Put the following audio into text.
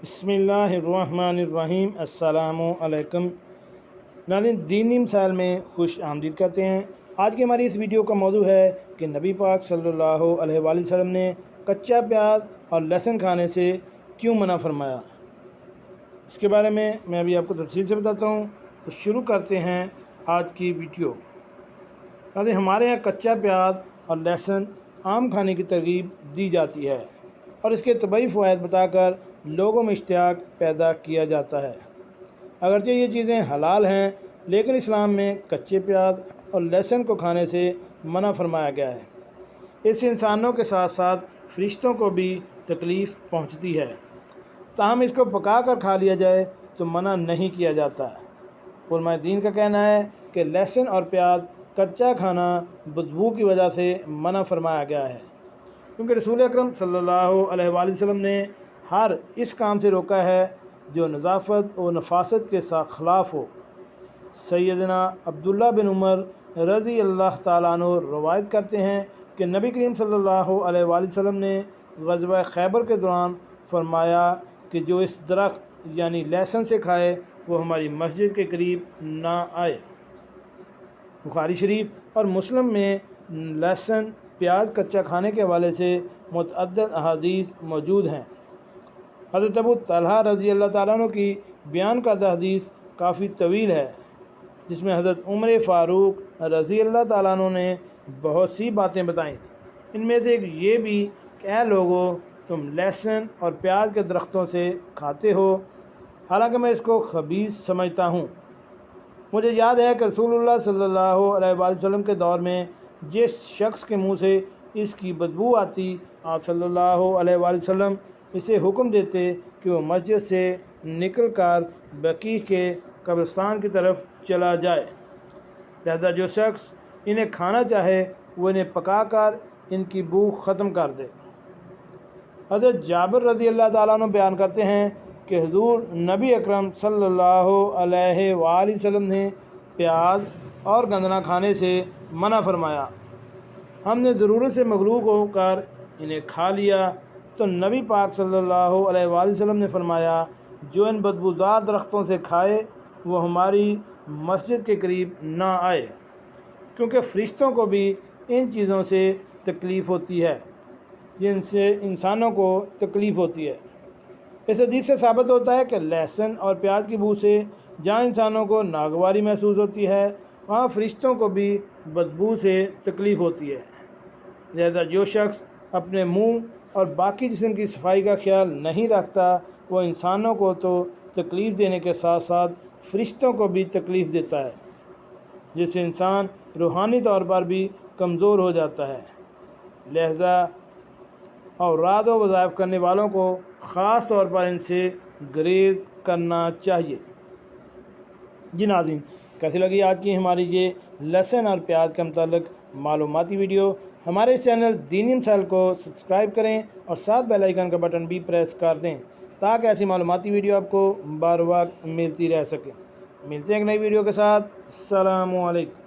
بسم اللہ الرحمن الرحیم۔ السلام علیکم ناظرین، دینی مسائل میں خوش آمدید کرتے ہیں۔ آج کی ہماری اس ویڈیو کا موضوع ہے کہ نبی پاک صلی اللہ علیہ وآلہ وسلم نے کچا پیاز اور لہسن کھانے سے کیوں منع فرمایا۔ اس کے بارے میں ابھی آپ کو تفصیل سے بتاتا ہوں، تو شروع کرتے ہیں آج کی ویڈیو۔ ناظرین، ہمارے یہاں کچا پیاز اور لہسن عام کھانے کی ترغیب دی جاتی ہے اور اس کے طبعی فوائد بتا کر لوگوں میں اشتیاق پیدا کیا جاتا ہے۔ اگرچہ یہ چیزیں حلال ہیں، لیکن اسلام میں کچے پیاز اور لہسن کو کھانے سے منع فرمایا گیا ہے۔ اس سے انسانوں کے ساتھ ساتھ فرشتوں کو بھی تکلیف پہنچتی ہے، تاہم اس کو پکا کر کھا لیا جائے تو منع نہیں کیا جاتا۔ علماء دین کا کہنا ہے کہ لہسن اور پیاز کچا کھانا بدبو کی وجہ سے منع فرمایا گیا ہے، کیونکہ رسول اکرم صلی اللہ علیہ وآلہ وسلم نے ہر اس کام سے روکا ہے جو نظافت و نفاست کے خلاف ہو۔ سیدنا عبداللہ بن عمر رضی اللہ تعالیٰ عنہ روایت کرتے ہیں کہ نبی کریم صلی اللہ علیہ وآلہ وسلم نے غزوہ خیبر کے دوران فرمایا کہ جو اس درخت یعنی لہسن سے کھائے وہ ہماری مسجد کے قریب نہ آئے۔ بخاری شریف اور مسلم میں لہسن پیاز کچا کھانے کے حوالے سے متعدد احادیث موجود ہیں۔ حضرت ابو طلحہ رضی اللہ تعالیٰ عنہ کی بیان کردہ حدیث کافی طویل ہے، جس میں حضرت عمر فاروق رضی اللہ تعالیٰ عنہ نے بہت سی باتیں بتائیں۔ ان میں سے ایک یہ بھی کہ اے لوگو، تم لہسن اور پیاز کے درختوں سے کھاتے ہو، حالانکہ میں اس کو خبیث سمجھتا ہوں۔ مجھے یاد ہے کہ رسول اللہ صلی اللہ علیہ وآلہ وسلم کے دور میں جس شخص کے منہ سے اس کی بدبو آتی، آپ صلی اللہ علیہ وآلہ وسلم اسے حکم دیتے کہ وہ مسجد سے نکل کر بقیع کے قبرستان کی طرف چلا جائے، لہذا جو شخص انہیں کھانا چاہے وہ انہیں پکا کر ان کی بو ختم کر دے۔ حضرت جابر رضی اللہ تعالیٰ عنہ بیان کرتے ہیں کہ حضور نبی اکرم صلی اللہ علیہ وآلہ وسلم نے پیاز اور گندنا کھانے سے منع فرمایا۔ ہم نے ضرورت سے مغلوب ہو کر انہیں کھا لیا تو نبی پاک صلی اللہ علیہ وآلہ وسلم نے فرمایا، جو ان بدبودار درختوں سے کھائے وہ ہماری مسجد کے قریب نہ آئے، کیونکہ فرشتوں کو بھی ان چیزوں سے تکلیف ہوتی ہے جن سے انسانوں کو تکلیف ہوتی ہے۔ اس حدیث سے ثابت ہوتا ہے کہ لہسن اور پیاز کی بو سے جہاں انسانوں کو ناگواری محسوس ہوتی ہے، وہاں فرشتوں کو بھی بدبو سے تکلیف ہوتی ہے، لہذا جو شخص اپنے منہ اور باقی جسم کی صفائی کا خیال نہیں رکھتا، وہ انسانوں کو تو تکلیف دینے کے ساتھ ساتھ فرشتوں کو بھی تکلیف دیتا ہے، جس سے انسان روحانی طور پر بھی کمزور ہو جاتا ہے۔ لہذا اوراد و وظائف کرنے والوں کو خاص طور پر ان سے گریز کرنا چاہیے۔ جی ناظرین، کیسی لگی آج کی ہماری یہ لہسن اور پیاز کے متعلق معلوماتی ویڈیو؟ ہمارے اس چینل دینی مسائل کو سبسکرائب کریں اور ساتھ بیل آئیکن کا بٹن بھی پریس کر دیں تاکہ ایسی معلوماتی ویڈیو آپ کو بار وقت ملتی رہ سکے۔ ملتے ہیں ایک نئی ویڈیو کے ساتھ۔ السلام علیکم۔